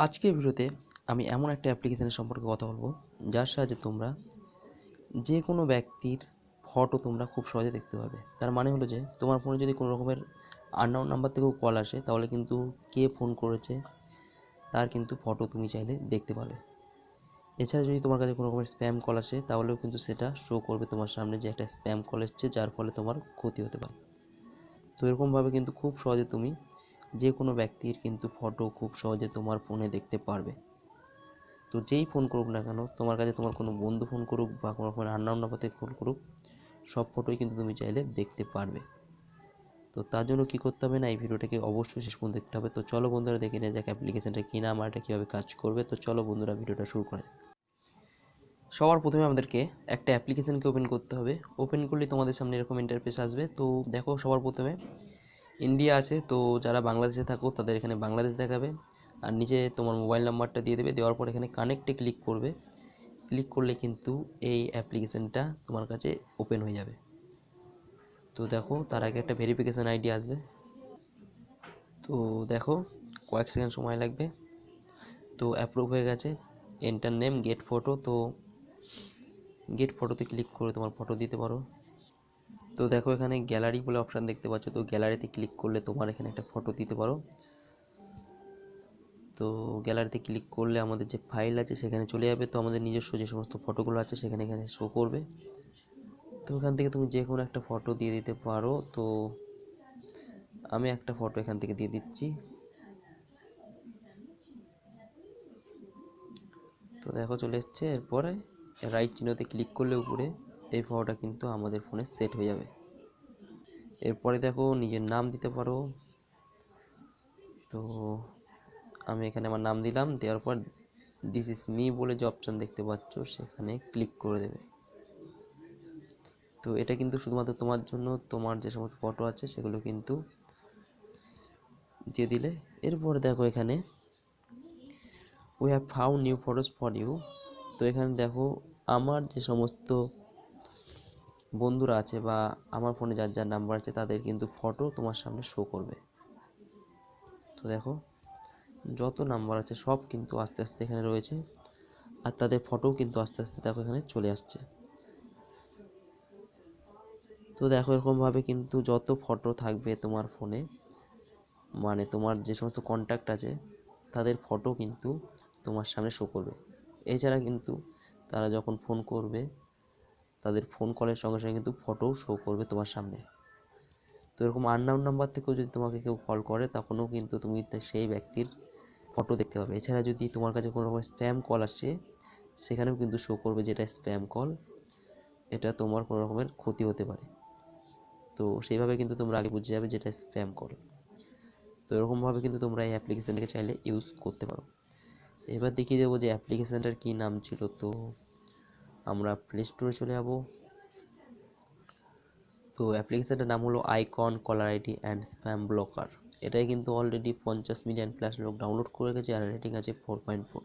আজকের ভিডিওতে আমি এমন একটা অ্যাপ্লিকেশনের সম্পর্কে কথা বলবো যার সাহায্যে তোমরা যে কোনো ব্যক্তির ফটো তোমরা খুব সহজে দেখতে পাবে। তার মানে হলো যে তোমার ফোনে যদি কোনো রকমের আননোন নাম্বার থেকেও কল আসে তাহলে কিন্তু কে ফোন করেছে তার কিন্তু ফটো তুমি চাইলে দেখতে পাবে। এছাড়া যদি তোমার কাছে কোনো রকমের স্প্যাম কল আসে তাহলেও কিন্তু সেটা শো করবে তোমার সামনে যে একটা স্প্যাম কল এসছে, যার ফলে তোমার ক্ষতি হতে পারে। তো এরকমভাবে কিন্তু খুব সহজে তুমি যে কোনো ব্যক্তির কিন্তু ফটো খুব সহজে তোমার ফোনে দেখতে পারবে। তো যেই ফোন করুক না কেন, তোমার কাছে তোমার কোনো বন্ধু ফোন করুক বা কোনো রকমের আননোন নাম্বার থেকে ফোন করুক, সব ফটোই কিন্তু তুমি চাইলে দেখতে পারবে। তো তার জন্য কী করতে হবে না, এই ভিডিওটাকে অবশ্যই শেষ পর্যন্ত দেখতে হবে। তো চলো বন্ধুরা দেখে নেওয়া যাক অ্যাপ্লিকেশনটা কী নাম আর এটা কীভাবে কাজ করবে। তো চলো বন্ধুরা ভিডিওটা শুরু করে। সবার প্রথমে আমাদেরকে একটা অ্যাপ্লিকেশনকে ওপেন করতে হবে। ওপেন করলে তোমাদের সামনে এরকম ইন্টারফেস আসবে। তো দেখো, সবার প্রথমে ইন্ডিয়া আছে, তো যারা বাংলাদেশে থাকো তাদের এখানে বাংলাদেশ দেখাবে, আর নিচে তোমার মোবাইল নাম্বারটা দিয়ে দেবে। দেওয়ার পর এখানে কানেক্টে ক্লিক করবে। ক্লিক করলে কিন্তু এই অ্যাপ্লিকেশনটা তোমার কাছে ওপেন হয়ে যাবে। তো দেখো, তার আগে একটা ভেরিফিকেশান আইডি আসবে। তো দেখো, কয়েক সেকেন্ড সময় লাগবে। তো অ্যাপ্রুভ হয়ে গেছে। Enter name, get photo. তো গেট ফটোতে ক্লিক করে তোমার ফটো দিতে পারো। তো দেখো, এখানে গ্যালারি বলে অপশান দেখতে পাচ্ছ। তো গ্যালারিতে ক্লিক করলে তোমার এখানে একটা ফটো দিতে পারো। তো গ্যালারিতে ক্লিক করলে আমাদের যে ফাইল আছে সেখানে চলে যাবে। তো আমাদের নিজস্ব যে সমস্ত ফটোগুলো আছে সেখানে শো করবে। তো এখান থেকে তুমি যে কোনো একটা ফটো দিয়ে দিতে পারো। তো আমি একটা ফটো এখান থেকে দিয়ে দিচ্ছি। তো দেখো, চলে এসছে। এরপরে রাইট চিহ্নতে ক্লিক করলে উপরে এই ফটোটা কিন্তু আমাদের ফোনে সেট হয়ে যাবে। এরপরে দেখো, নিজের নাম দিতে পারো। তো আমি এখানে আমার নাম দিলাম। দেওয়ার পর দিস ইজ মি বলে যে অপশান দেখতে পাচ্ছ সেখানে ক্লিক করে দেবে। তো এটা কিন্তু শুধুমাত্র তোমার জন্য, তোমার যে সমস্ত ফটো আছে সেগুলো কিন্তু দিয়ে দিলে। এরপরে দেখো, এখানে we have found new photos for you. তো এখানে দেখো, আমার যে সমস্ত বন্ধুরা আছে বা আমার ফোনে যার যার নাম্বার আছে তাদের কিন্তু ফটো তোমার সামনে শো করবে। তো দেখো, যত নাম্বার আছে সব কিন্তু আস্তে আস্তে এখানে রয়েছে, আর তাদের ফটোও কিন্তু আস্তে আস্তে দেখো এখানে চলে আসছে। তো দেখো, এরকমভাবে কিন্তু যত ফটো থাকবে তোমার ফোনে, মানে তোমার যে সমস্ত কন্ট্যাক্ট আছে তাদের ফটো কিন্তু তোমার সামনে শো করবে। এছাড়া কিন্তু তারা যখন ফোন করবে তাদের ফোন কলের সঙ্গে সঙ্গে কিন্তু ফটোও শো করবে তোমার সামনে। তো এরকম আননোন নাম্বার থেকেও যদি তোমাকে কেউ কল করে তখনও কিন্তু তুমি সেই ব্যক্তির ফটো দেখতে পাবে। এছাড়া যদি তোমার কাছে কোনো রকম স্প্যাম কল আসে সেখানেও কিন্তু শো করবে যেটা স্প্যাম কল, এটা তোমার কোনো রকমের ক্ষতি হতে পারে। তো সেইভাবে কিন্তু তোমরা আগে বুঝে যাবে যেটা স্প্যাম কল। তো এরকমভাবে কিন্তু তোমরা এই অ্যাপ্লিকেশানটাকে চাইলে ইউজ করতে পারো। এবার দেখিয়ে দেবো যে অ্যাপ্লিকেশানটার কী নাম ছিল। তো আমরা প্লে স্টোরে চলে যাব। তো অ্যাপ্লিকেশানটার নাম হলো icon caller ID and spam blocker. এটাই কিন্তু অলরেডি 50 মিলিয়ন প্লাস লোক ডাউনলোড করে গেছে আর রেটিং আছে 4.4।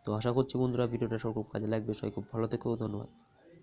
তো আশা করছি বন্ধুরা ভিডিওটা সব খুব কাজে লাগবে। সবাই খুব ভালো থেকো, ধন্যবাদ।